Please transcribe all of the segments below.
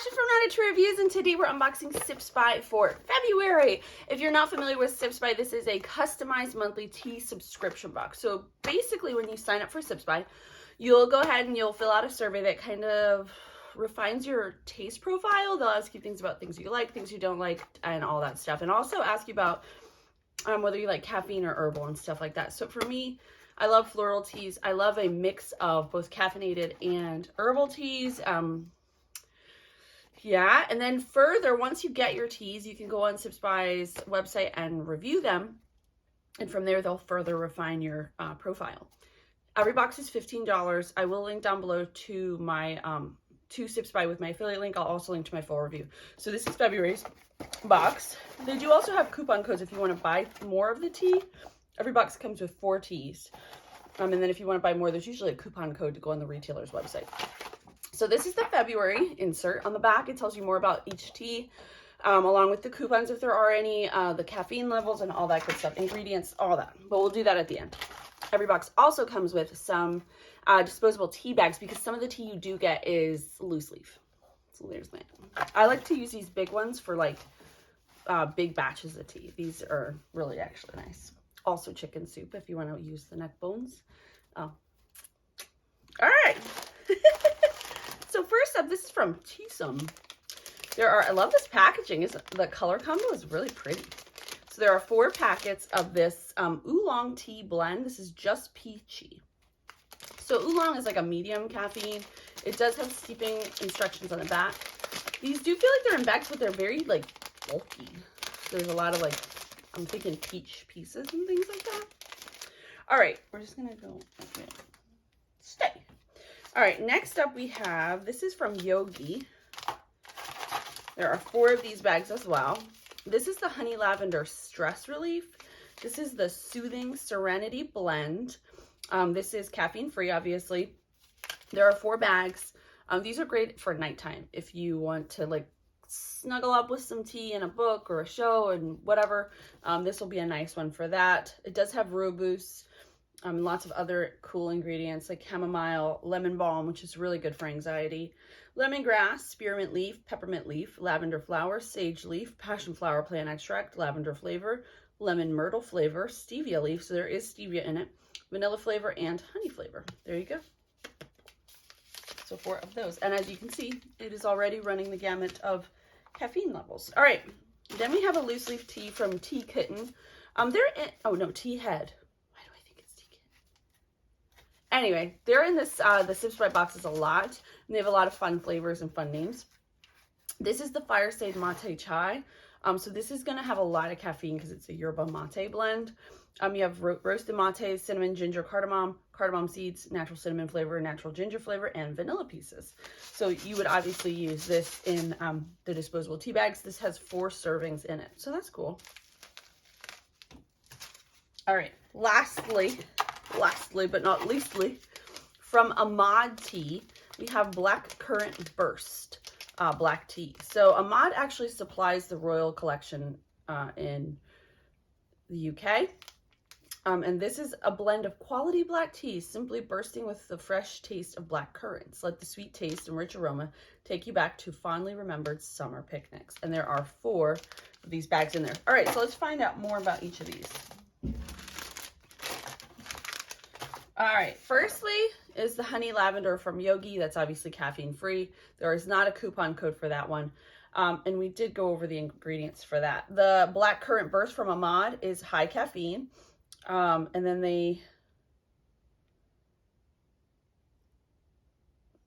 Ashley from Not a True Reviews, and today we're unboxing Sips By for February. If you're not familiar with Sips By, this is a customized monthly tea subscription box. So basically when you sign up for Sips By, you'll go ahead and you'll fill out a survey that kind of refines your taste profile. They'll ask you things about things you like, things you don't like, and all that stuff. And also ask you about whether you like caffeine or herbal and stuff like that. So for me, I love floral teas. I love a mix of both caffeinated and herbal teas. Yeah, and then further, once you get your teas, you can go on Sips By's website and review them. And from there, they'll further refine your profile. Every box is $15. I will link down below to my to Sips By with my affiliate link. I'll also link to my full review. So this is February's box. They do also have coupon codes if you want to buy more of the tea. Every box comes with 4 teas. And then if you want to buy more, there's usually a coupon code to go on the retailer's website. So this is the February insert. On the back, it tells you more about each tea, along with the coupons if there are any, the caffeine levels and all that good stuff, ingredients, all that. But we'll do that at the end. Every box also comes with some disposable tea bags because some of the tea you do get is loose leaf. So there's that. I like to use these big ones for like big batches of tea. These are really actually nice. Also chicken soup if you want to use the neck bones. Oh. All right. So first up, this is from Teasome. I love this packaging. The color combo is really pretty. So there are 4 packets of this Oolong Tea Blend. This is just peachy. So Oolong is like a medium caffeine. It does have steeping instructions on the back. These do feel like they're in bags, but they're very like bulky. There's a lot of like, I'm thinking peach pieces and things like that. All right, we're just gonna go, okay. Stay. All right, next up we have, this is from Yogi. There are 4 of these bags as well. This is the Honey Lavender Stress Relief. This is the Soothing Serenity Blend. This is caffeine free, obviously. There are 4 bags. These are great for nighttime if you want to like snuggle up with some tea and a book or a show and whatever. This will be a nice one for that. It does have Robust. Lots of other cool ingredients like chamomile, lemon balm, which is really good for anxiety, lemongrass, spearmint leaf, peppermint leaf, lavender flower, sage leaf, passion flower plant extract, lavender flavor, lemon myrtle flavor, stevia leaf, so there is stevia in it, vanilla flavor, and honey flavor. There you go. So 4 of those. And as you can see, it is already running the gamut of caffeine levels. All right. Then we have a loose leaf tea from Kitten. Tea Head. Anyway, they're in this the Sips By boxes a lot, and they have a lot of fun flavors and fun names. This is the Fireside Mate Chai. So this is going to have a lot of caffeine because it's a yerba mate blend. You have roasted mate, cinnamon, ginger, cardamom seeds, natural cinnamon flavor, natural ginger flavor, and vanilla pieces. So you would obviously use this in the disposable tea bags. This has 4 servings in it, so that's cool. All right, lastly but not leastly, from Ahmad Tea, we have Black Currant Burst black tea. So Ahmad actually supplies the Royal Collection in the UK. And this is a blend of quality black tea, simply bursting with the fresh taste of black currants. Let the sweet taste and rich aroma take you back to fondly remembered summer picnics. And there are 4 of these bags in there. All right, so let's find out more about each of these. All right, firstly is the Honey Lavender from Yogi. That's obviously caffeine free. There is not a coupon code for that one. And we did go over the ingredients for that. The Black Currant Burst from Ahmad is high caffeine. And then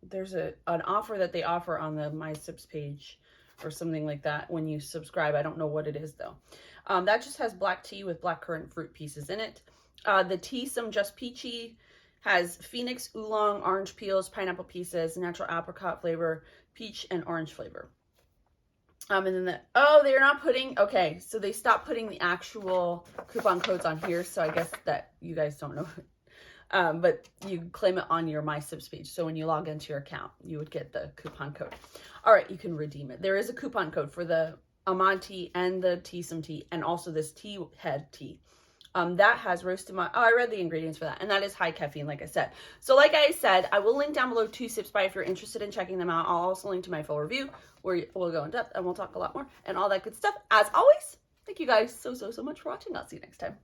there's an offer that they offer on the My Sips page or something like that when you subscribe. I don't know what it is though. That just has black tea with black currant fruit pieces in it. The Teasome Just Peachy has Phoenix, Oolong, orange peels, pineapple pieces, natural apricot flavor, peach, and orange flavor. And then they're not putting, okay, so they stopped putting the actual coupon codes on here, so I guess that you guys don't know. But you claim it on your My Sips page, so when you log into your account, you would get the coupon code. All right, you can redeem it. There is a coupon code for the Ahmad tea and the Teasome tea, and also this Tea Head tea. That has roasted oh, I read the ingredients for that, and that is high caffeine, like I said. So like I said, I will link down below 2 sips by if you're interested in checking them out. I'll also link to my full review where we'll go in depth and we'll talk a lot more and all that good stuff. As always, thank you guys so much for watching. I'll see you next time.